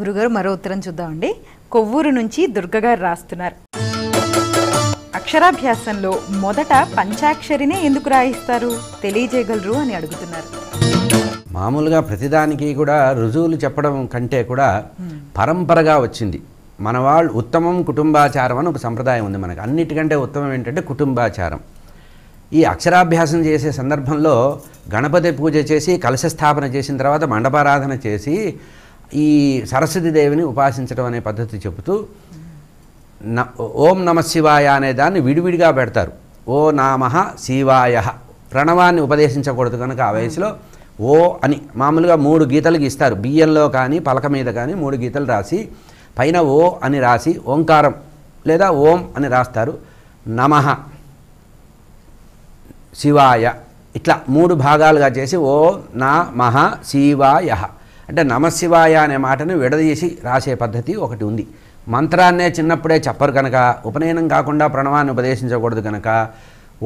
గురుగారు మరో ఉత్తరం చూద్దామండి. కొవ్వూరు నుంచి దుర్గ గారు రాస్తున్నారు. అక్షరాభ్యాసంలో మొదట పంచాక్షరినే ఎందుకు రాయిస్తారు తెలియజేయగలరు అని అడుగుతున్నారు. మామూలుగా ప్రతిదానికి కూడా రుజువులు చెప్పడం కంటే కూడా పరంపరగా వచ్చింది. మన వాళ్ళు ఉత్తమం కుటుంబాచారం అని ఒక సంప్రదాయం ఉంది మనకు. అన్నిటికంటే ఉత్తమం ఏంటంటే కుటుంబాచారం. ఈ అక్షరాభ్యాసం చేసే సందర్భంలో గణపతి పూజ చేసి కలశ స్థాపన చేసిన తర్వాత మండపారాధన చేసి ఈ సరస్వతీదేవిని ఉపాసించడం అనే పద్ధతి చెబుతూ ఓం నమ శివాయ అనే దాన్ని విడివిడిగా పెడతారు. ఓ నామః శివాయ ప్రణవాన్ని ఉపదేశించకూడదు కనుక ఆ వయసులో ఓ అని మామూలుగా 3 గీతలు గీస్తారు. బియ్యంలో కానీ పలక మీద కానీ 3 గీతలు రాసి పైన ఓ అని రాసి ఓంకారం లేదా ఓం అని రాస్తారు. నమః శివాయ ఇట్లా 3 భాగాలుగా చేసి ఓ నమః శివాయ అంటే నమశివాయ అనే మాటను విడదీసి రాసే పద్ధతి ఒకటి ఉంది. మంత్రాన్నే చిన్నప్పుడే చెప్పరు కనుక ఉపనయనం కాకుండా ప్రణవాన్ని ఉపదేశించకూడదు కనుక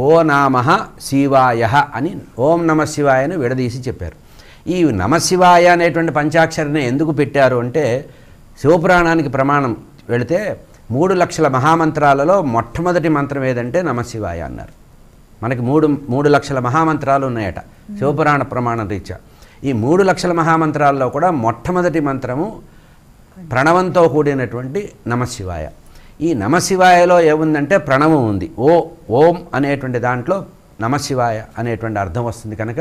ఓ నమః శివాయ అని ఓం నమ శివాయను విడదీసి చెప్పారు. ఈ నమశివాయ అనేటువంటి పంచాక్షరిని ఎందుకు పెట్టారు అంటే శివపురాణానికి ప్రమాణం వెళితే 3 లక్షల మహామంత్రాలలో మొట్టమొదటి మంత్రం ఏదంటే నమశివాయ అన్నారు. మనకి 3 లక్షల మహామంత్రాలు ఉన్నాయట శివపురాణ ప్రమాణం రీత్యా. ఈ 3 లక్షల మహామంత్రాల్లో కూడా మొట్టమొదటి మంత్రము ప్రణవంతో కూడినటువంటి నమశివాయ. ఈ నమశివాయలో ఏముందంటే ప్రణవం ఉంది. ఓం అనేటువంటి దాంట్లో నమశివాయ అనేటువంటి అర్థం వస్తుంది కనుక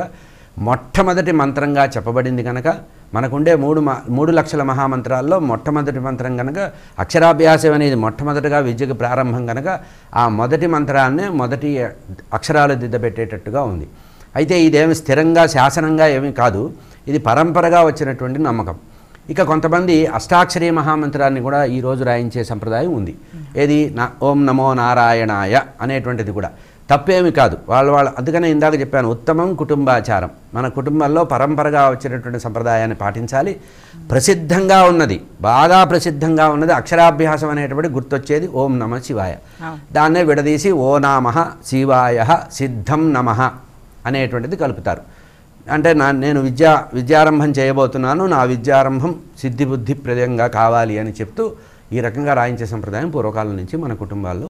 మొట్టమొదటి మంత్రంగా చెప్పబడింది కనుక మనకుండే 3 లక్షల మహామంత్రాల్లో మొట్టమొదటి మంత్రం కనుక అక్షరాభ్యాసం అనేది మొట్టమొదటిగా విద్యకు ప్రారంభం కనుక ఆ మొదటి మంత్రాన్నే మొదటి అక్షరాలు దిద్దబెట్టేటట్టుగా ఉంది. అయితే ఇదేమి స్థిరంగా శాసనంగా ఏమీ కాదు, ఇది పరంపరగా వచ్చినటువంటి నమ్మకం. ఇక కొంతమంది అష్టాక్షరీ మహామంత్రాన్ని కూడా ఈరోజు రాయించే సంప్రదాయం ఉంది. ఏది ఓం నమో నారాయణాయ అనేటువంటిది కూడా తప్పేమి కాదు. వాళ్ళు అందుకనే ఇందాక చెప్పాను ఉత్తమం కుటుంబాచారం. మన కుటుంబంలో పరంపరగా వచ్చినటువంటి సంప్రదాయాన్ని పాటించాలి. ప్రసిద్ధంగా ఉన్నది బాగా ప్రసిద్ధంగా ఉన్నది అక్షరాభ్యాసం అనేటువంటి గుర్తొచ్చేది ఓం నమ శివాయ. దాన్నే విడదీసి ఓ నామః శివాయ సిద్ధం నమః అనేటువంటిది కలుపుతారు. అంటే నేను విద్యారంభం చేయబోతున్నాను, నా విద్యారంభం సిద్ధిబుద్ధి ప్రదంగా కావాలి అని చెప్తూ ఈ రకంగా రాయించే సంప్రదాయం పూర్వకాలం నుంచి మన కుటుంబాల్లో